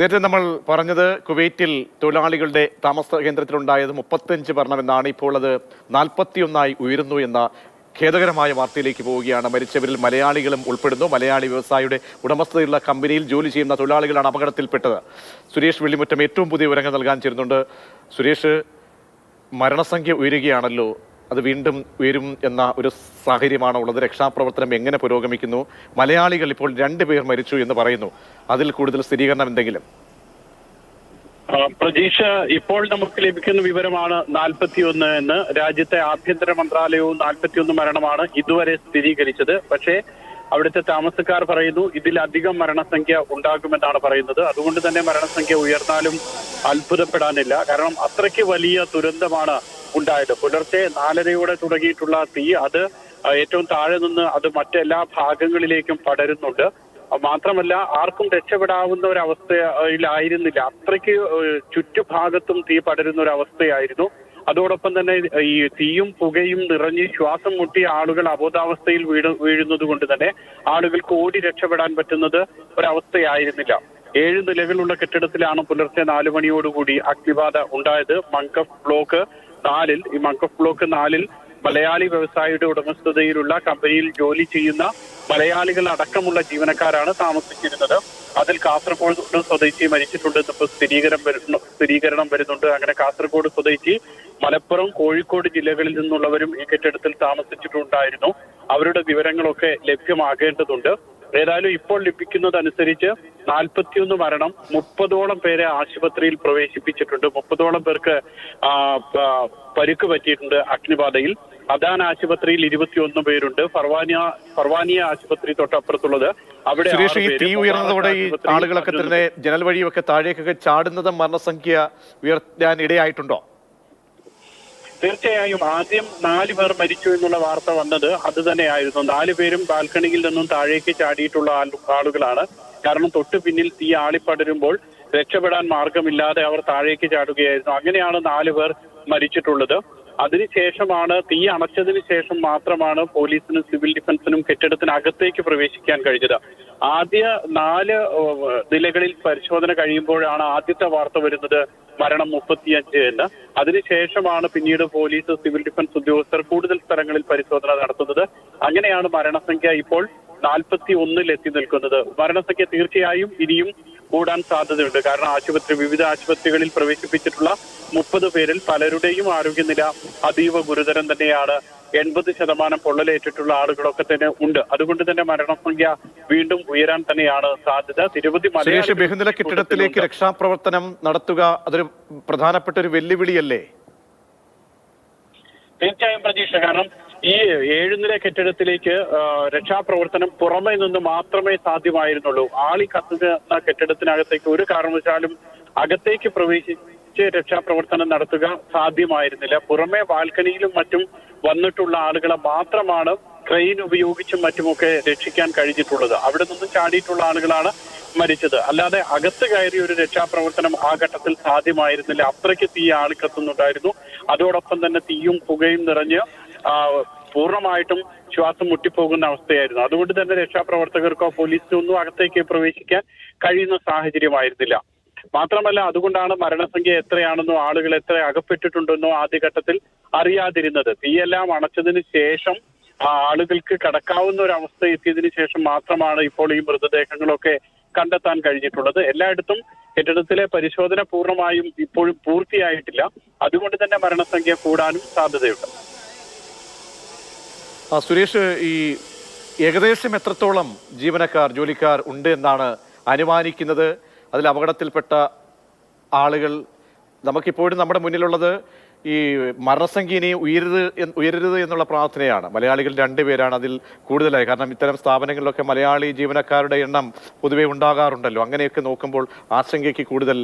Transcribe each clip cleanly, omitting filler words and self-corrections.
നേരത്തെ നമ്മൾ പറഞ്ഞത് കുവൈറ്റിൽ തൊഴിലാളികളുടെ താമസ കേന്ദ്രത്തിലുണ്ടായത് 35 മരണമെന്നാണ്. ഇപ്പോൾ അത് 41 ഉയരുന്നു എന്ന ഖേദകരമായ വാർത്തയിലേക്ക് പോവുകയാണ്. മരിച്ചവരിൽ മലയാളികളും ഉൾപ്പെടുന്നു. മലയാളി വ്യവസായിയുടെ ഉടമസ്ഥതയുള്ള കമ്പനിയിൽ ജോലി ചെയ്യുന്ന തൊഴിലാളികളാണ് അപകടത്തിൽപ്പെട്ടത്. സുരേഷ് വെള്ളിമുറ്റം ഏറ്റവും പുതിയ വിവരങ്ങൾ നൽകാൻ ചേരുന്നുണ്ട്. സുരേഷ്, മരണസംഖ്യ ഉയരുകയാണല്ലോ, അത് വീണ്ടും ഉയരും എന്ന ഒരു സാഹചര്യമാണ് ഉള്ളത്. രക്ഷാപ്രവർത്തനം എങ്ങനെ പുരോഗമിക്കുന്നു? മലയാളികൾ ഇപ്പോൾ 2 പേർ മരിച്ചു എന്ന് പറയുന്നു. അതിൽ കൂടുതൽ സ്ഥിരീകരണം എന്തെങ്കിലും? പ്രതീക്ഷ, ഇപ്പോൾ നമുക്ക് ലഭിക്കുന്ന വിവരമാണ് 41 എന്ന്. രാജ്യത്തെ ആഭ്യന്തര മന്ത്രാലയവും 41 മരണമാണ് ഇതുവരെ സ്ഥിരീകരിച്ചത്. പക്ഷേ അവിടുത്തെ താമസക്കാർ പറയുന്നു ഇതിലധികം മരണസംഖ്യ ഉണ്ടാകുമെന്നാണ് പറയുന്നത്. അതുകൊണ്ട് തന്നെ മരണസംഖ്യ ഉയർന്നാലും അത്ഭുതപ്പെടാനില്ല. കാരണം അത്രയ്ക്ക് വലിയ ദുരന്തമാണ് ഉണ്ടായത്. പുലർച്ചെ 4:30 തുടങ്ങിയിട്ടുള്ള തീ അത് ഏറ്റവും താഴെ നിന്ന് അത് മറ്റെല്ലാ ഭാഗങ്ങളിലേക്കും പടരുന്നുണ്ട്. മാത്രമല്ല ആർക്കും രക്ഷപ്പെടാവുന്ന ഒരു അവസ്ഥയിലായിരുന്നില്ല. അത്രയ്ക്ക് ചുറ്റുഭാഗത്തും തീ പടരുന്ന ഒരു അവസ്ഥയായിരുന്നു. അതോടൊപ്പം തന്നെ ഈ തീയും പുകയും നിറഞ്ഞ് ശ്വാസം മുട്ടിയ ആളുകൾ അബോധാവസ്ഥയിൽ വീഴുന്നത് കൊണ്ട് തന്നെ ആളുകൾക്ക് ഓടി രക്ഷപ്പെടാൻ പറ്റുന്നത് ഒരവസ്ഥയായിരുന്നില്ല. 7 നിലകളുള്ള കെട്ടിടത്തിലാണ് പുലർച്ചെ 4 മണിയോടുകൂടി അഗ്നിബാധ ഉണ്ടായത്. മങ്കഫ് ബ്ലോക്ക് 4-ൽ ഈ മങ്കഫ് ബ്ലോക്ക് 4-ൽ മലയാളി വ്യവസായിയുടെ ഉടമസ്ഥതയിലുള്ള കമ്പനിയിൽ ജോലി ചെയ്യുന്ന മലയാളികൾ അടക്കമുള്ള ജീവനക്കാരാണ് താമസിച്ചിരുന്നത്. അതിൽ കാസർഗോഡ് സ്വദേശി മരിച്ചിട്ടുണ്ടെന്ന് ഇപ്പോൾ സ്ഥിരീകരണം വരുന്നുണ്ട്. അങ്ങനെ കാസർഗോഡ് സ്വദേശി, മലപ്പുറം, കോഴിക്കോട് ജില്ലകളിൽ നിന്നുള്ളവരും ഈ കെട്ടിടത്തിൽ താമസിച്ചിട്ടുണ്ടായിരുന്നു. അവരുടെ വിവരങ്ങളൊക്കെ ലഭ്യമാകേണ്ടതുണ്ട്. ഏതായാലും ഇപ്പോൾ ലഭിക്കുന്നതനുസരിച്ച് 41 മരണം, 30ഓളം പേരെ ആശുപത്രിയിൽ പ്രവേശിപ്പിച്ചിട്ടുണ്ട്. 30ഓളം പേർക്ക് പരിക്ക് പറ്റിയിട്ടുണ്ട് അഗ്നിബാധയിൽ. അദാൻ ആശുപത്രിയിൽ 21 പേരുണ്ട്. ഫർവാനിയ ആശുപത്രി തൊട്ടപ്പുറത്തുള്ളത് അവിടെ. സുരേഷ്, ഈ തീ ഉയർന്നതോടെ ഈ ആളുകളൊക്കെ തന്നെ ജനൽ വഴിയൊക്കെ താഴേക്കൊക്കെ ചാടുന്നത് മരണസംഖ്യ ഉയർത്താൻ ഇടയായിട്ടുണ്ടോ? തീർച്ചയായും ആദ്യം 4 പേർ മരിച്ചു എന്നുള്ള വാർത്ത വന്നത് അത് തന്നെയായിരുന്നു. 4 പേരും ബാൽക്കണിയിൽ നിന്നും താഴേക്ക് ചാടിയിട്ടുള്ള ആളുകളാണ്. കാരണം തൊട്ടു പിന്നിൽ തീ ആളിപ്പടരുമ്പോൾ രക്ഷപ്പെടാൻ മാർഗമില്ലാതെ അവർ താഴേക്ക് ചാടുകയായിരുന്നു. അങ്ങനെയാണ് 4 പേർ മരിച്ചിട്ടുള്ളത്. അതിനുശേഷമാണ് തീ അണച്ചതിന് ശേഷം മാത്രമാണ് പോലീസിനും സിവിൽ ഡിഫൻസിനും കെട്ടിടത്തിനകത്തേക്ക് പ്രവേശിക്കാൻ കഴിഞ്ഞത്. ആദ്യ 4 നിലകളിൽ പരിശോധന കഴിയുമ്പോഴാണ് ആദ്യത്തെ വാർത്ത വരുന്നത് മരണം 35 എന്ന്. അതിനുശേഷമാണ് പിന്നീട് പോലീസ്, സിവിൽ ഡിഫൻസ് ഉദ്യോഗസ്ഥർ കൂടുതൽ സ്ഥലങ്ങളിൽ പരിശോധന നടത്തുന്നത്. അങ്ങനെയാണ് മരണസംഖ്യ ഇപ്പോൾ 41-ൽ എത്തി നിൽക്കുന്നത്. മരണസംഖ്യ തീർച്ചയായും ഇനിയും കൂടാൻ സാധ്യതയുണ്ട്. കാരണം വിവിധ ആശുപത്രികളിൽ പ്രവേശിപ്പിച്ചിട്ടുള്ള 30 പേരിൽ പലരുടെയും ആരോഗ്യനില അതീവ ഗുരുതരം തന്നെയാണ്. 80% പൊള്ളലേറ്റിട്ടുള്ള ആളുകളൊക്കെ തന്നെ ഉണ്ട്. അതുകൊണ്ട് തന്നെ മരണസംഖ്യ വീണ്ടും ഉയരാൻ തന്നെയാണ് സാധ്യത. നിരവധി ബഹുനില കെട്ടിടത്തിലേക്ക് രക്ഷാപ്രവർത്തനം നടത്തുക അതൊരു പ്രധാനപ്പെട്ട ഒരു വെല്ലുവിളിയല്ലേ? തീർച്ചയായും പ്രതീക്ഷ. കാരണം ഈ 7 നില കെട്ടിടത്തിലേക്ക് രക്ഷാപ്രവർത്തനം പുറമെ നിന്ന് മാത്രമേ സാധ്യമായിരുന്നുള്ളൂ. ആളി കത്തുന്ന കെട്ടിടത്തിനകത്തേക്ക് ഒരു കാരണവശാലും അകത്തേക്ക് പ്രവേശിച്ച് രക്ഷാപ്രവർത്തനം നടത്തുക സാധ്യമായിരുന്നില്ല. പുറമെ ബാൽക്കണിയിലും മറ്റും വന്നിട്ടുള്ള ആളുകളെ മാത്രമാണ് ക്രെയിൻ ഉപയോഗിച്ചും മറ്റുമൊക്കെ രക്ഷിക്കാൻ കഴിഞ്ഞിട്ടുള്ളത്. അവിടെ നിന്ന് ചാടിയിട്ടുള്ള ആളുകളാണ് മരിച്ചത്. അല്ലാതെ അകത്ത് കയറി ഒരു രക്ഷാപ്രവർത്തനം ആ ഘട്ടത്തിൽ സാധ്യമായിരുന്നില്ല. അത്രയ്ക്ക് തീ ആളിക്കത്തുന്നുണ്ടായിരുന്നു. അതോടൊപ്പം തന്നെ തീയും പുകയും നിറഞ്ഞ് പൂർണ്ണമായിട്ടും ശ്വാസം മുട്ടിപ്പോകുന്ന അവസ്ഥയായിരുന്നു. അതുകൊണ്ട് തന്നെ രക്ഷാപ്രവർത്തകർക്കോ പോലീസിനോ ഒന്നും അകത്തേക്ക് പ്രവേശിക്കാൻ കഴിയുന്ന സാഹചര്യമായിരുന്നില്ല. മാത്രമല്ല അതുകൊണ്ടാണ് മരണസംഖ്യ എത്രയാണെന്നോ ആളുകൾ എത്ര അകപ്പെട്ടിട്ടുണ്ടെന്നോ ആദ്യഘട്ടത്തിൽ അറിയാതിരുന്നത്. തീയെല്ലാം അണച്ചതിന് ശേഷം ആളുകൾക്ക് കടക്കാവുന്ന ഒരു അവസ്ഥ എത്തിയതിനു ശേഷം മാത്രമാണ് ഇപ്പോൾ ഈ മൃതദേഹങ്ങളൊക്കെ കണ്ടെത്താൻ കഴിഞ്ഞിട്ടുള്ളത്. എല്ലായിടത്തും കെട്ടിടത്തിലെ പരിശോധന പൂർണ്ണമായും ഇപ്പോഴും പൂർത്തിയായിട്ടില്ല. അതുകൊണ്ട് തന്നെ മരണസംഖ്യ കൂടാനും സാധ്യതയുണ്ട്. സുരേഷ്, ഈ ഏകദേശം എത്രത്തോളം ജോലിക്കാർ ഉണ്ട് എന്നാണ് അനുമാനിക്കുന്നത്? അതിൽ അപകടത്തിൽപ്പെട്ട ആളുകൾ നമുക്കിപ്പോഴും നമ്മുടെ മുന്നിലുള്ളത് ഈ മരണസംഖ്യ ഇനി ഉയരരുത് എന്നുള്ള പ്രാർത്ഥനയാണ്. മലയാളികൾ 2 പേരാണ് അതിൽ കൂടുതലായി. കാരണം ഇത്തരം സ്ഥാപനങ്ങളിലൊക്കെ മലയാളി ജീവനക്കാരുടെ എണ്ണം പൊതുവെ ഉണ്ടാകാറുണ്ടല്ലോ. അങ്ങനെയൊക്കെ നോക്കുമ്പോൾ ആശങ്കയ്ക്ക് കൂടുതൽ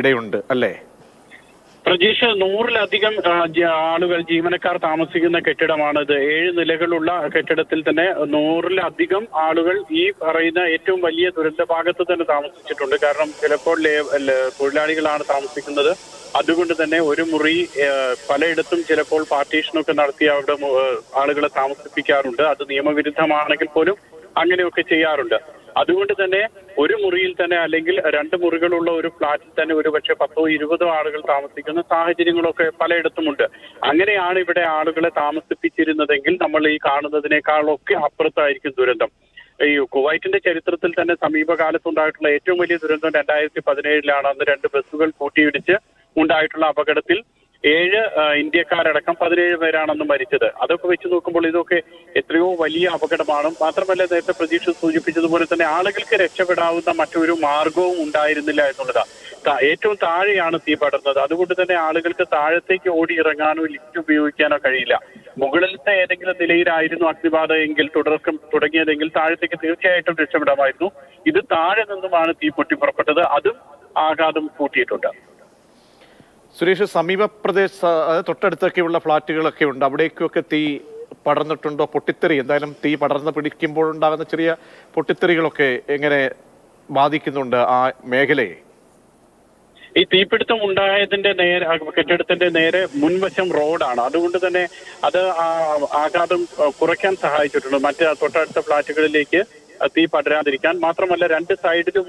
ഇടയുണ്ട് അല്ലേ? പ്രതീക്ഷ, 100-ലധികം ആളുകൾ ജീവനക്കാർ താമസിക്കുന്ന കെട്ടിടമാണിത്. 7 നിലകളുള്ള കെട്ടിടത്തിൽ തന്നെ 100-ലധികം ആളുകൾ ഈ പറയുന്ന ഏറ്റവും വലിയ ദുരന്ത ഭാഗത്ത് തന്നെ താമസിച്ചിട്ടുണ്ട്. കാരണം ചിലപ്പോൾ തൊഴിലാളികളാണ് താമസിക്കുന്നത്. അതുകൊണ്ട് തന്നെ ഒരു മുറി പലയിടത്തും ചിലപ്പോൾ പാർട്ടീഷനൊക്കെ നടത്തി അവിടെ ആളുകളെ താമസിപ്പിക്കാറുണ്ട്. അത് നിയമവിരുദ്ധമാണെങ്കിൽ പോലും അങ്ങനെയൊക്കെ ചെയ്യാറുണ്ട്. അതുകൊണ്ട് തന്നെ ഒരു മുറിയിൽ തന്നെ അല്ലെങ്കിൽ 2 മുറികളുള്ള ഒരു ഫ്ളാറ്റിൽ തന്നെ ഒരുപക്ഷെ 10-20 ആളുകൾ താമസിക്കുന്ന സാഹചര്യങ്ങളൊക്കെ പലയിടത്തുമുണ്ട്. അങ്ങനെയാണ് ഇവിടെ ആളുകളെ താമസിപ്പിച്ചിരുന്നതെങ്കിൽ നമ്മൾ ഈ കാണുന്നതിനേക്കാളൊക്കെ അപ്പുറത്തായിരിക്കും ദുരന്തം. ഈ കുവൈറ്റിന്റെ ചരിത്രത്തിൽ തന്നെ സമീപകാലത്തുണ്ടായിട്ടുള്ള ഏറ്റവും വലിയ ദുരന്തം 2017 അന്ന് 2 ബസ്സുകൾ കൂട്ടിയിടിച്ച് ഉണ്ടായിട്ടുള്ള അപകടത്തിൽ 7 ഇന്ത്യക്കാരടക്കം 17 പേരാണെന്ന് മരിച്ചത്. അതൊക്കെ വെച്ച് നോക്കുമ്പോൾ ഇതൊക്കെ എത്രയോ വലിയ അപകടമാണ്. മാത്രമല്ല, നേരത്തെ പ്രതീക്ഷ സൂചിപ്പിച്ചതുപോലെ തന്നെ ആളുകൾക്ക് രക്ഷപ്പെടാവുന്ന മറ്റൊരു മാർഗവും ഉണ്ടായിരുന്നില്ല എന്നുള്ളതാണ്. ഏറ്റവും താഴെയാണ് തീ പടർന്നത്. അതുകൊണ്ട് തന്നെ ആളുകൾക്ക് താഴത്തേക്ക് ഓടി ഇറങ്ങാനോ ലിഫ്റ്റ് ഉപയോഗിക്കാനോ കഴിയില്ല. മുകളിലത്തെ ഏതെങ്കിലും നിലയിലായിരുന്നു അഗ്നിബാധ എങ്കിൽ തുടങ്ങിയതെങ്കിൽ താഴത്തേക്ക് തീർച്ചയായിട്ടും രക്ഷപ്പെടാമായിരുന്നു. ഇത് താഴെ നിന്നുമാണ് തീ പൊട്ടിപ്പുറപ്പെട്ടത്. അതും ആഘാതം കൂട്ടിയിട്ടുണ്ട്. സുരേഷ്, സമീപ തൊട്ടടുത്തൊക്കെയുള്ള ഫ്ളാറ്റുകളൊക്കെ ഉണ്ട്, അവിടേക്കൊക്കെ തീ പടർന്നിട്ടുണ്ടോ? പൊട്ടിത്തെറി, എന്തായാലും തീ പടർന്ന് പിടിക്കുമ്പോൾ ഉണ്ടാകുന്ന ചെറിയ പൊട്ടിത്തെറികളൊക്കെ എങ്ങനെ ബാധിക്കുന്നുണ്ട് ആ മേഖലയെ? ഈ തീപിടുത്തം ഉണ്ടായതിന്റെ കെട്ടിടത്തിന്റെ നേരെ മുൻവശം റോഡാണ്. അതുകൊണ്ട് തന്നെ അത് ആഘാതം കുറയ്ക്കാൻ സഹായിച്ചിട്ടുണ്ട്, മറ്റ് തൊട്ടടുത്ത ഫ്ളാറ്റുകളിലേക്ക് തീ പടരാതിരിക്കാൻ. മാത്രമല്ല, 2 സൈഡിലും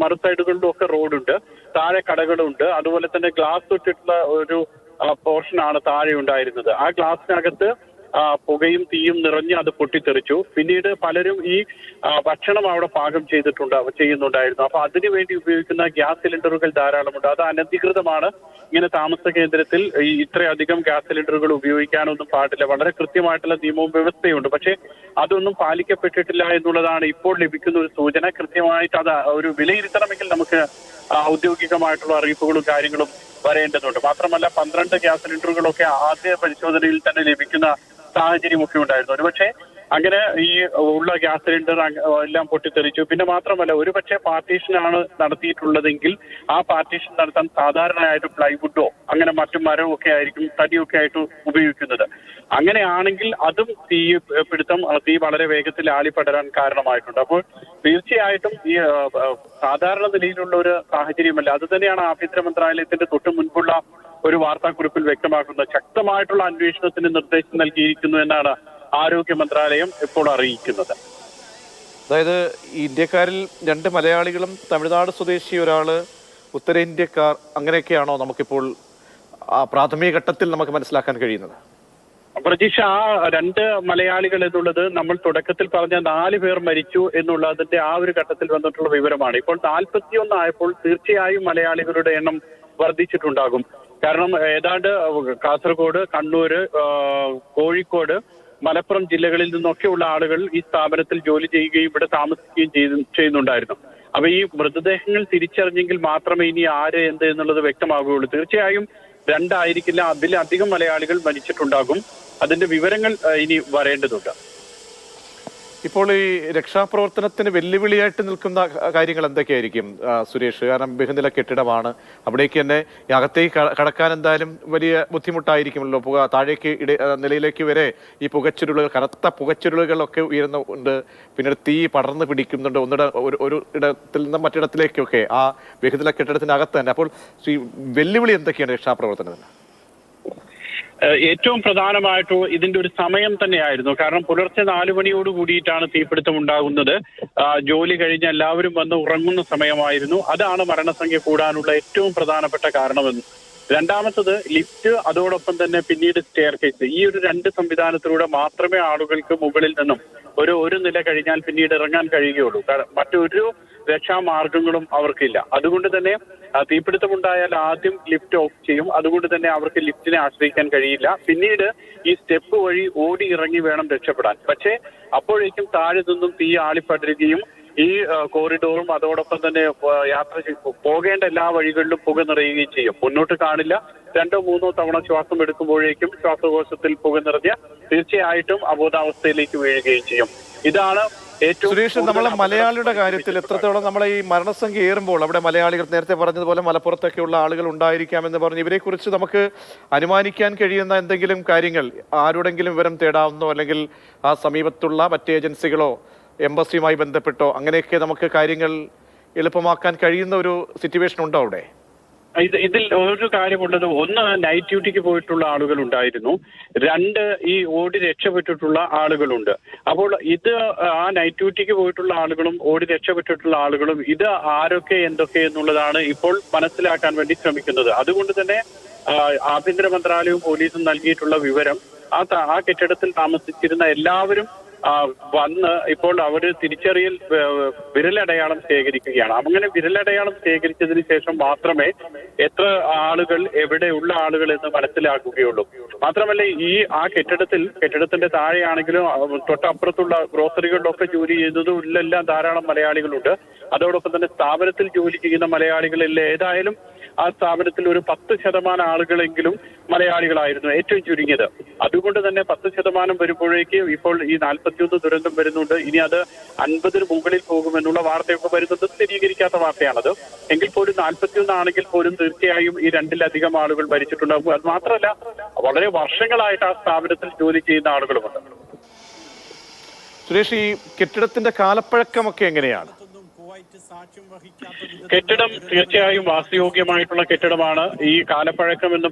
മറു സൈഡുകളിലും ഒക്കെ റോഡുണ്ട്, താഴെ കടകളുണ്ട്. അതുപോലെ തന്നെ ഗ്ലാസ് തൊട്ടിട്ടുള്ള ഒരു പോർഷനാണ് താഴെ ഉണ്ടായിരുന്നത്. ആ ഗ്ലാസിനകത്ത് പുകയും തീയും നിറഞ്ഞ് അത് പൊട്ടിത്തെറിച്ചു. പിന്നീട് പലരും ഈ ഭക്ഷണം അവിടെ പാകം ചെയ്യുന്നുണ്ടായിരുന്നു. അപ്പൊ അതിനുവേണ്ടി ഉപയോഗിക്കുന്ന ഗ്യാസ് സിലിണ്ടറുകൾ ധാരാളമുണ്ട്. അത് അനധികൃതമാണ്. ഇങ്ങനെ താമസ കേന്ദ്രത്തിൽ ഇത്രയധികം ഗ്യാസ് സിലിണ്ടറുകൾ ഉപയോഗിക്കാനൊന്നും പാടില്ല. വളരെ കൃത്യമായിട്ടുള്ള നിയമവും വ്യവസ്ഥയുണ്ട്. പക്ഷേ അതൊന്നും പാലിക്കപ്പെട്ടിട്ടില്ല എന്നുള്ളതാണ് ഇപ്പോൾ ലഭിക്കുന്ന ഒരു സൂചന. കൃത്യമായിട്ട് അത് ഒരു വിലയിരുത്തണമെങ്കിൽ നമുക്ക് ഔദ്യോഗികമായിട്ടുള്ള അറിയിപ്പുകളും കാര്യങ്ങളും വരേണ്ടതുണ്ട്. മാത്രമല്ല, 12 ഗ്യാസ് സിലിണ്ടറുകളൊക്കെ ആദ്യ പരിശോധനയിൽ തന്നെ ലഭിക്കുന്ന സാഹചര്യമൊക്കെ ഉണ്ടായിരുന്നു. ഒരുപക്ഷെ അങ്ങനെ ഈ ഉള്ള ഗ്യാസ് സിലിണ്ടർ എല്ലാം പൊട്ടിത്തെറിച്ചു. പിന്നെ മാത്രമല്ല, ഒരുപക്ഷെ പാർട്ടീഷനാണ് നടത്തിയിട്ടുള്ളതെങ്കിൽ ആ പാർട്ടീഷൻ നടത്താൻ സാധാരണയായിട്ട് പ്ലൈവുഡോ അങ്ങനെ മറ്റു മരവും ഒക്കെ ആയിരിക്കും, തടിയൊക്കെ ആയിട്ട് ഉപയോഗിക്കുന്നത്. അങ്ങനെയാണെങ്കിൽ അതും തീ വളരെ വേഗത്തിൽ ആളിപ്പടരാൻ കാരണമായിട്ടുണ്ട്. അപ്പോൾ തീർച്ചയായിട്ടും ഈ സാധാരണ നിലയിലുള്ള ഒരു സാഹചര്യമല്ല. അത് തന്നെയാണ് ആഭ്യന്തര മന്ത്രാലയത്തിന്റെ തൊട്ടു മുൻപുള്ള ഒരു വാർത്താക്കുറിപ്പിൽ വ്യക്തമാക്കുന്നത്. ശക്തമായിട്ടുള്ള അന്വേഷണത്തിന് നിർദ്ദേശം നൽകിയിരിക്കുന്നു എന്നാണ് ആരോഗ്യ മന്ത്രാലയം ഇപ്പോൾ അറിയിക്കുന്നത്. അതായത് ഇന്ത്യക്കാരിൽ 2 മലയാളികളും തമിഴ്നാട് സ്വദേശി ഒരാള് ഉത്തരേന്ത്യക്കാർ, അങ്ങനെയൊക്കെയാണോ നമുക്കിപ്പോൾ പ്രാഥമിക ഘട്ടത്തിൽ നമുക്ക് മനസ്സിലാക്കാൻ കഴിയുന്നത്? പ്രതീക്ഷ, ആ 2 മലയാളികൾ എന്നുള്ളത് നമ്മൾ തുടക്കത്തിൽ പറഞ്ഞ 4 പേർ മരിച്ചു എന്നുള്ളതിന്റെ ആ ഒരു ഘട്ടത്തിൽ വന്നിട്ടുള്ള വിവരമാണ്. ഇപ്പോൾ 41 ആയപ്പോൾ തീർച്ചയായും മലയാളികളുടെ എണ്ണം വർദ്ധിച്ചിട്ടുണ്ടാകും. കാരണം ഏതാണ്ട് കാസർഗോഡ്, കണ്ണൂര്, കോഴിക്കോട്, മലപ്പുറം ജില്ലകളിൽ നിന്നൊക്കെയുള്ള ആളുകൾ ഈ സ്ഥാപനത്തിൽ ജോലി ചെയ്യുകയും ഇവിടെ താമസിക്കുകയും ചെയ്യുന്നുണ്ടായിരുന്നു. അപ്പൊ ഈ മൃതദേഹങ്ങൾ തിരിച്ചറിഞ്ഞെങ്കിൽ മാത്രമേ ഇനി ആര് എന്ത് എന്നുള്ളത് വ്യക്തമാകുകയുള്ളൂ. തീർച്ചയായും 2 ആയിരിക്കില്ല, അതിലധികം മലയാളികൾ മരിച്ചിട്ടുണ്ടാകും. അതിന്റെ വിവരങ്ങൾ ഇനി വരേണ്ടതുണ്ട്. ഇപ്പോൾ ഈ രക്ഷാപ്രവർത്തനത്തിന് വെല്ലുവിളിയായിട്ട് നിൽക്കുന്ന കാര്യങ്ങൾ എന്തൊക്കെയായിരിക്കും സുരേഷ്? കാരണം ബഹുനില കെട്ടിടമാണ്, അവിടേക്ക് തന്നെ അകത്തേക്ക് കടക്കാൻ എന്തായാലും വലിയ ബുദ്ധിമുട്ടായിരിക്കുമല്ലോ. താഴേക്ക് നിലയിലേക്ക് വരെ ഈ പുകച്ചുരുളുകൾ, കനത്ത പുകച്ചുരുളുകളൊക്കെ ഉയരുന്നുണ്ട്. പിന്നീട് തീ പടർന്ന് പിടിക്കുന്നുണ്ട് ഒരു ഇടത്തിൽ നിന്ന് മറ്റിടത്തിലേക്കൊക്കെ ആ ബഹുനില കെട്ടിടത്തിനകത്ത് തന്നെ. അപ്പോൾ വെല്ലുവിളി എന്തൊക്കെയാണ് രക്ഷാപ്രവർത്തനത്തിന്? ഏറ്റവും പ്രധാനമായിട്ടും ഇതിന്റെ ഒരു സമയം തന്നെയായിരുന്നു. കാരണം പുലർച്ചെ 4 മണിയോട് കൂടിയിട്ടാണ് തീപിടുത്തം ഉണ്ടാകുന്നത്. ജോലി കഴിഞ്ഞ് എല്ലാവരും വന്ന് ഉറങ്ങുന്ന സമയമായിരുന്നു. അതാണ് മരണസംഖ്യ കൂടാനുള്ള ഏറ്റവും പ്രധാനപ്പെട്ട കാരണമെന്ന്. രണ്ടാമത്തത് ലിഫ്റ്റ്, അതോടൊപ്പം തന്നെ പിന്നീട് സ്റ്റെയർ കേസ്. ഈ ഒരു 2 സംവിധാനത്തിലൂടെ മാത്രമേ ആളുകൾക്ക് മുകളിൽ നിന്നും ഒരു നില കഴിഞ്ഞാൽ പിന്നീട് ഇറങ്ങാൻ കഴിയുകയുള്ളൂ. മറ്റൊരു രക്ഷാമാർഗങ്ങളും അവർക്കില്ല. അതുകൊണ്ട് തന്നെ തീപിടുത്തമുണ്ടായാൽ ആദ്യം ലിഫ്റ്റ് ഓഫ് ചെയ്യും. അതുകൊണ്ട് തന്നെ അവർക്ക് ലിഫ്റ്റിനെ ആശ്രയിക്കാൻ കഴിയില്ല. പിന്നീട് ഈ സ്റ്റെപ്പ് വഴി ഓടി ഇറങ്ങി വേണം രക്ഷപ്പെടാൻ. പക്ഷേ അപ്പോഴേക്കും താഴെ നിന്നും തീ ആളിപ്പടരുകയും ഈ കോറിഡോറും അതോടൊപ്പം തന്നെ പോകേണ്ട എല്ലാ വഴികളിലും പുക നിറയുകയും ചെയ്യും. മുന്നോട്ട് കാണില്ല. 2-3 തവണ ശ്വാസം എടുക്കുമ്പോഴേക്കും ശ്വാസകോശത്തിൽ പുക നിറഞ്ഞ് തീർച്ചയായിട്ടും അബോധാവസ്ഥയിലേക്ക് വീഴുകയും ചെയ്യും. ഇതാണ് സുരേഷ്, നമ്മളെ മലയാളിയുടെ കാര്യത്തിൽ എത്രത്തോളം നമ്മളെ ഈ മരണസംഖ്യ ഏറുമ്പോൾ അവിടെ മലയാളികൾ നേരത്തെ പറഞ്ഞതുപോലെ മലപ്പുറത്തൊക്കെയുള്ള ആളുകൾ ഉണ്ടായിരിക്കാമെന്ന് പറഞ്ഞു, ഇവരെ കുറിച്ച് നമുക്ക് അനുമാനിക്കാൻ കഴിയുന്ന എന്തെങ്കിലും കാര്യങ്ങൾ ആരോടെങ്കിലും വിവരം തേടാവുന്നോ, അല്ലെങ്കിൽ ആ സമീപത്തുള്ള മറ്റ് ഏജൻസികളോ എംബസിയുമായി ബന്ധപ്പെട്ടോ അങ്ങനെയൊക്കെ നമുക്ക് കാര്യങ്ങൾ എളുപ്പമാക്കാൻ കഴിയുന്ന ഒരു സിറ്റുവേഷൻ ഉണ്ടോ അവിടെ? ഇതിൽ ഒരു കാര്യമുള്ളത്, ഒന്ന് നൈറ്റ് ഡ്യൂട്ടിക്ക് പോയിട്ടുള്ള ആളുകൾ ഉണ്ടായിരുന്നു, രണ്ട് ഈ ഓടി രക്ഷപ്പെട്ടിട്ടുള്ള ആളുകളുണ്ട്. അപ്പോൾ ഇത് ആ നൈറ്റ് ഡ്യൂട്ടിക്ക് പോയിട്ടുള്ള ആളുകളും ഓടി രക്ഷപ്പെട്ടിട്ടുള്ള ആളുകളും ഇത് ആരൊക്കെ എന്തൊക്കെ എന്നുള്ളതാണ് ഇപ്പോൾ മനസ്സിലാക്കാൻ വേണ്ടി ശ്രമിക്കുന്നത്. അതുകൊണ്ട് തന്നെ ആഭ്യന്തര മന്ത്രാലയവും പോലീസും നൽകിയിട്ടുള്ള വിവരം ആ കെട്ടിടത്തിൽ താമസിച്ചിരുന്ന എല്ലാവരും വന്ന് ഇപ്പോൾ അവര് തിരിച്ചറിയൽ വിരലടയാളം ശേഖരിക്കുകയാണ്. അങ്ങനെ വിരലടയാളം ശേഖരിച്ചതിന് ശേഷം മാത്രമേ എത്ര ആളുകൾ എവിടെയുള്ള ആളുകൾ എന്ന് മനസ്സിലാക്കുകയുള്ളൂ. മാത്രമല്ല ആ കെട്ടിടത്തിന്റെ താഴെയാണെങ്കിലും തൊട്ടപ്പുറത്തുള്ള ഗ്രോസറികളിലൊക്കെ ജോലി ചെയ്യുന്നതും ഇല്ലെല്ലാം ധാരാളം മലയാളികളുണ്ട്. അതോടൊപ്പം തന്നെ സ്ഥാപനത്തിൽ ജോലി ചെയ്യുന്ന മലയാളികളിൽ ഏതായാലും ആ സ്ഥാപനത്തിൽ ഒരു 10% ആളുകളെങ്കിലും മലയാളികളായിരുന്നു, ഏറ്റവും ചുരുങ്ങിയത്. അതുകൊണ്ട് തന്നെ 10% വരുമ്പോഴേക്ക് ഇപ്പോൾ ഈ 41 ദുരന്തം വരുന്നുണ്ട്. ഇനി അത് 50 മുകളിൽ പോകുമെന്നുള്ള വാർത്തയൊക്കെ വരുന്നത് സ്ഥിരീകരിക്കാത്ത വാർത്തയാണത്. എങ്കിൽ പോലും 41 ആണെങ്കിൽ പോലും തീർച്ചയായും ഈ 2-ലധികം ആളുകൾ മരിച്ചിട്ടുണ്ടാകും. അത് മാത്രമല്ല, വളരെ വർഷങ്ങളായിട്ട് ആ സ്ഥാപനത്തിൽ ജോലി ചെയ്യുന്ന ആളുകളുമുണ്ട്. സുരേഷ്, ഈ കെട്ടിടത്തിന്റെ കാലപ്പഴക്കമൊക്കെ എങ്ങനെയാണ്? കെട്ടിടം തീർച്ചയായും വാസയോഗ്യമായിട്ടുള്ള കെട്ടിടമാണ്. ഈ കാലപ്പഴക്കം എന്ന്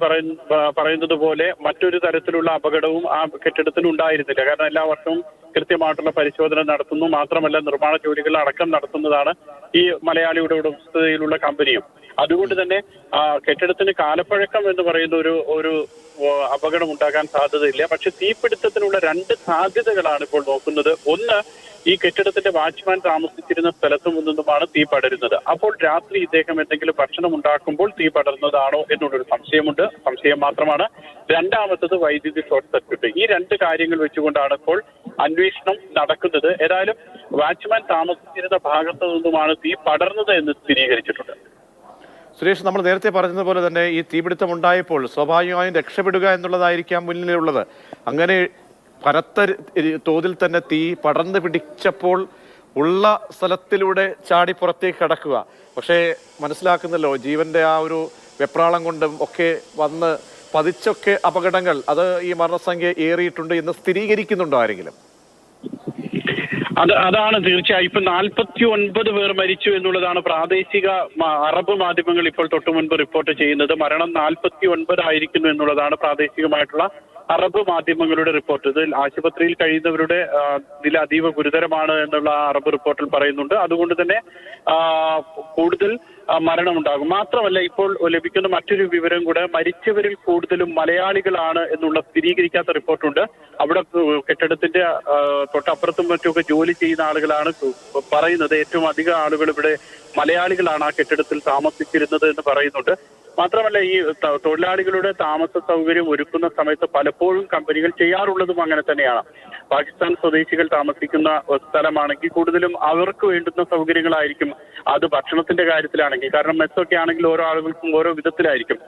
പറയുന്നത് പോലെ മറ്റൊരു തരത്തിലുള്ള അപകടവും ആ കെട്ടിടത്തിന് ഉണ്ടായിരുന്നില്ല. കാരണം എല്ലാ വർഷവും കൃത്യമായിട്ടുള്ള പരിശോധന നടത്തുന്നു. മാത്രമല്ല, നിർമ്മാണ ജോലികൾ അടക്കം നടത്തുന്നതാണ് ഈ മലയാളിയുടെ ഉടമസ്ഥതയിലുള്ള കമ്പനിയും. അതുകൊണ്ട് തന്നെ കെട്ടിടത്തിന് കാലപ്പഴക്കം എന്ന് പറയുന്ന ഒരു അപകടം ഉണ്ടാകാൻ സാധ്യതയില്ല. പക്ഷെ തീപിടുത്തത്തിനുള്ള 2 സാധ്യതകളാണ് ഇപ്പോൾ നോക്കുന്നത്. ഒന്ന്, ഈ കെട്ടിടത്തിന്റെ വാച്ച്മാൻ താമസിച്ചിരുന്ന സ്ഥലത്തു നിന്നുമാണ് തീ പടരുന്നത്. അപ്പോൾ രാത്രി ഇദ്ദേഹം എന്തെങ്കിലും ഭക്ഷണം ഉണ്ടാക്കുമ്പോൾ തീ പടർന്നതാണോ എന്നുള്ളൊരു സംശയം മാത്രമാണ്. രണ്ടാമത്തത് വൈദ്യുതി ഷോർട്ട് സർക്യൂട്ട്. ഈ 2 കാര്യങ്ങൾ വെച്ചുകൊണ്ടാണ് ഇപ്പോൾ അന്വേഷണം നടക്കുന്നത്. ഏതായാലും വാച്ച്മാൻ താമസിച്ചിരുന്ന ഭാഗത്തു നിന്നുമാണ് തീ പടർന്നത് എന്ന് സ്ഥിരീകരിച്ചിട്ടുണ്ട്. സുരേഷ്, നമ്മൾ നേരത്തെ പറഞ്ഞതുപോലെ തന്നെ ഈ തീപിടുത്തം ഉണ്ടായപ്പോൾ സ്വാഭാവികമായും രക്ഷപ്പെടുക എന്നുള്ളതായിരിക്കാം മുന്നിലുള്ളത്. അങ്ങനെ കനത്ത തോതിൽ തന്നെ തീ പടർന്നു പിടിച്ചപ്പോൾ ഉള്ള സ്ഥലത്തിലൂടെ ചാടി പുറത്തേക്ക് കടക്കുക. പക്ഷേ മനസ്സിലാക്കുന്നല്ലോ, ജീവന്റെ ആ ഒരു വെപ്രാളം കൊണ്ടും ഒക്കെ വന്ന് പതിച്ചൊക്കെ അപകടങ്ങൾ, അത് ഈ മരണസംഖ്യ ഏറിയിട്ടുണ്ട് എന്ന് സ്ഥിരീകരിക്കുന്നുണ്ടോ ആരെങ്കിലും? അതാണ് തീർച്ചയായും. ഇപ്പൊ 49 പേർ മരിച്ചു എന്നുള്ളതാണ് പ്രാദേശിക അറബ് മാധ്യമങ്ങൾ ഇപ്പോൾ തൊട്ടു മുൻപ് റിപ്പോർട്ട് ചെയ്യുന്നത്. മരണം 49 ആയിരിക്കുന്നു എന്നുള്ളതാണ് പ്രാദേശികമായിട്ടുള്ള അറബ് മാധ്യമങ്ങളുടെ റിപ്പോർട്ട്. ഇതിൽ ആശുപത്രിയിൽ കഴിയുന്നവരുടെ നില അതീവ ഗുരുതരമാണ് എന്നുള്ള അറബ് റിപ്പോർട്ടിൽ പറയുന്നുണ്ട്. അതുകൊണ്ട് തന്നെ കൂടുതൽ മരണമുണ്ടാകും. മാത്രമല്ല, ഇപ്പോൾ ലഭിക്കുന്ന മറ്റൊരു വിവരം കൂടെ, മരിച്ചവരിൽ കൂടുതലും മലയാളികളാണ് എന്നുള്ള സ്ഥിരീകരിക്കാത്ത റിപ്പോർട്ടുണ്ട്. അവിടെ കെട്ടിടത്തിന്റെ തൊട്ടപ്പുറത്തും മറ്റുമൊക്കെ ജോലി ചെയ്യുന്ന ആളുകളാണ് പറയുന്നത്. ഏറ്റവും അധികം ആളുകൾ ഇവിടെ മലയാളികളാണ് ആ കെട്ടിടത്തിൽ താമസിച്ചിരുന്നത് എന്ന് പറയുന്നുണ്ട്. മാത്രമല്ല, ഈ തൊഴിലാളികളുടെ താമസ സൗകര്യം ഒരുക്കുന്ന സമയത്ത് പലപ്പോഴും കമ്പനികൾ ചെയ്യാറുള്ളതും അങ്ങനെ തന്നെയാണ്. പാകിസ്ഥാൻ സ്വദേശികൾ താമസിക്കുന്ന സ്ഥലമാണെങ്കിൽ കൂടുതലും അവർക്ക് വേണ്ടുന്ന സൗകര്യങ്ങളായിരിക്കും. അത് ഭക്ഷണത്തിന്റെ കാര്യത്തിലാണെങ്കിൽ, കാരണം മെസ്സൊക്കെ ആണെങ്കിൽ ഓരോ ആളുകൾക്കും ഓരോ വിധത്തിലായിരിക്കും.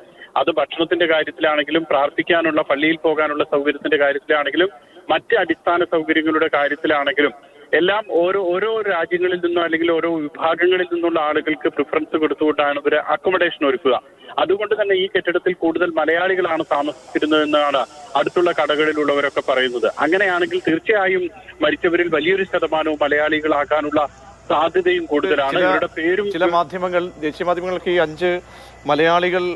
അത് ഭക്ഷണത്തിന്റെ കാര്യത്തിലാണെങ്കിലും, പ്രാർത്ഥിക്കാനുള്ള, പള്ളിയിൽ പോകാനുള്ള സൗകര്യത്തിന്റെ കാര്യത്തിലാണെങ്കിലും, മറ്റ് അടിസ്ഥാന സൗകര്യങ്ങളുടെ കാര്യത്തിലാണെങ്കിലും എല്ലാം ഓരോ രാജ്യങ്ങളിൽ നിന്നോ അല്ലെങ്കിൽ ഓരോ വിഭാഗങ്ങളിൽ നിന്നുള്ള ആളുകൾക്ക് പ്രിഫറൻസ് കൊടുത്തുകൊണ്ടാണ് ഇവർ അക്കോമഡേഷൻ ഒരുക്കുക. അതുകൊണ്ട് തന്നെ ഈ കെട്ടിടത്തിൽ കൂടുതൽ മലയാളികളാണ് താമസിച്ചിരുന്നതെന്നാണ് അടുത്തുള്ള കടകളിലുള്ളവരൊക്കെ പറയുന്നത്. അങ്ങനെയാണെങ്കിൽ തീർച്ചയായും മരിച്ചവരിൽ വലിയൊരു ശതമാനവും മലയാളികളാക്കാനുള്ള സാധ്യതയും കൂടുതലാണ്. ഇവരുടെ പേരും ചില മാധ്യമങ്ങൾ, ദേശീയ മാധ്യമങ്ങൾക്ക് ഈ 5 മലയാളികൾ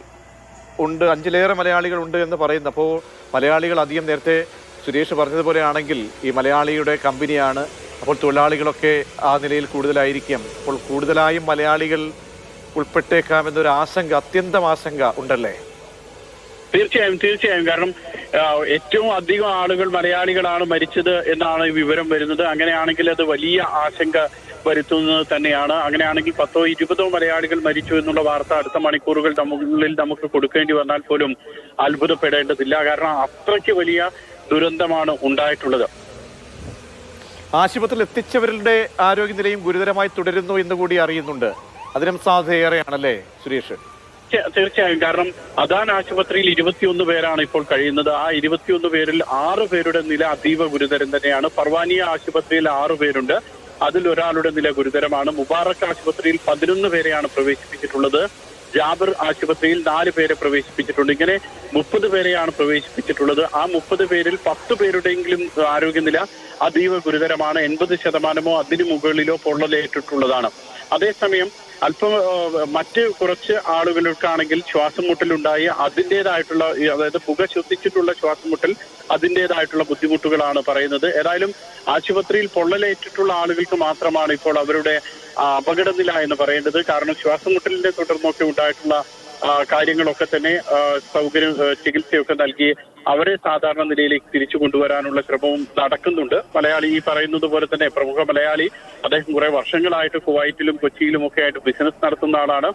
ഉണ്ട്, 5-ലേറെ മലയാളികൾ ഉണ്ട് എന്ന് പറയുന്നു. അപ്പോൾ മലയാളികൾ അധികം, നേരത്തെ സുരേഷ് പറഞ്ഞതുപോലെ ആണെങ്കിൽ ഈ മലയാളിയുടെ കമ്പനിയാണ്, അപ്പോൾ തൊഴിലാളികളൊക്കെ ആ നിലയിൽ കൂടുതലായിരിക്കും. അപ്പോൾ കൂടുതലായും മലയാളികൾ ഉൾപ്പെട്ടേക്കാമെന്നൊരു ആശങ്ക, അത്യന്തം ആശങ്ക ഉണ്ടല്ലേ? തീർച്ചയായും. കാരണം ഏറ്റവും അധികം ആളുകൾ മലയാളികളാണ് മരിച്ചത് എന്നാണ് ഈ വിവരം വരുന്നത്. അങ്ങനെയാണെങ്കിൽ അത് വലിയ ആശങ്ക വരുത്തുന്നത് തന്നെയാണ്. അങ്ങനെയാണെങ്കിൽ 10-20 മലയാളികൾ മരിച്ചു എന്നുള്ള വാർത്ത അടുത്ത മണിക്കൂറുകൾ നമുക്ക് കൊടുക്കേണ്ടി വന്നാൽ പോലും അത്ഭുതപ്പെടേണ്ടതില്ല. കാരണം അത്രയ്ക്ക് വലിയ ദുരന്തമാണ് ഉണ്ടായിട്ടുള്ളത്. ആശുപത്രിയിൽ എത്തിച്ചവരുടെ ആരോഗ്യനിലയും ഗുരുതരമായി തുടരുന്നു എന്ന് കൂടി അറിയുന്നുണ്ട്. അതിനും സാധ്യതയേറെയാണല്ലേ സുരേഷ്? തീർച്ചയായും. കാരണം അദാൻ ആശുപത്രിയിൽ 21 പേരാണ് ഇപ്പോൾ കഴിയുന്നത്. ആ 21 പേരിൽ 6 പേരുടെ നില അതീവ ഗുരുതരം തന്നെയാണ്. പർവാനിയ ആശുപത്രിയിൽ 6 പേരുണ്ട്, അതിൽ ഒരാളുടെ നില ഗുരുതരമാണ്. മുബാറക് ആശുപത്രിയിൽ 11 പേരെയാണ് പ്രവേശിപ്പിച്ചിട്ടുള്ളത്. ജാബിർ ആശുപത്രിയിൽ 4 പേരെ പ്രവേശിപ്പിച്ചിട്ടുണ്ട്. ഇങ്ങനെ 30 പേരെയാണ് പ്രവേശിപ്പിച്ചിട്ടുള്ളത്. ആ 30 പേരിൽ 10 പേരുടെയെങ്കിലും ആരോഗ്യനില അതീവ ഗുരുതരമാണ്. 80% അതിനു മുകളിലോ പൊള്ളലേറ്റിട്ടുള്ളതാണ്. അതേസമയം അല്പം മറ്റ് കുറച്ച് ആളുകൾക്കാണെങ്കിൽ ശ്വാസം മുട്ടലുണ്ടായി അതിൻ്റെതായിട്ടുള്ള അതായത് പുക ശ്വസിച്ചിട്ടുള്ള ശ്വാസം മുട്ടൽ അതിൻ്റെതായിട്ടുള്ള ബുദ്ധിമുട്ടുകളാണ് പറയുന്നത്. ഏതായാലും ആശുപത്രിയിൽ പൊള്ളലേറ്റിട്ടുള്ള ആളുകൾക്ക് മാത്രമാണ് ഇപ്പോൾ അവരുടെ അപകടനില എന്ന് പറയേണ്ടത്. കാരണം ശ്വാസം മുട്ടലിനെ തുടർന്നൊക്കെ ഉണ്ടായിട്ടുള്ള കാര്യങ്ങളൊക്കെ തന്നെ ചികിത്സയൊക്കെ നൽകി അവരെ സാധാരണ നിലയിലേക്ക് തിരിച്ചു കൊണ്ടുവരാനുള്ള ശ്രമവും നടക്കുന്നുണ്ട്. മലയാളി ഈ പറയുന്നത് പോലെ തന്നെ പ്രമുഖ മലയാളി, അദ്ദേഹം കുറെ വർഷങ്ങളായിട്ട് കുവൈറ്റിലും കൊച്ചിയിലും ഒക്കെ ആയിട്ട് ബിസിനസ് നടത്തുന്ന ആളാണ്.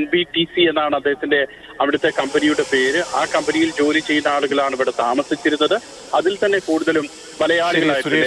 NBTC എന്നാണ് അദ്ദേഹത്തിന്റെ അവിടുത്തെ കമ്പനിയുടെ പേര്. ആ കമ്പനിയിൽ ജോലി ചെയ്യുന്ന ആളുകളാണ് ഇവിടെ താമസിച്ചിരുന്നത്. അതിൽ തന്നെ കൂടുതലും മലയാളികളായിട്ട്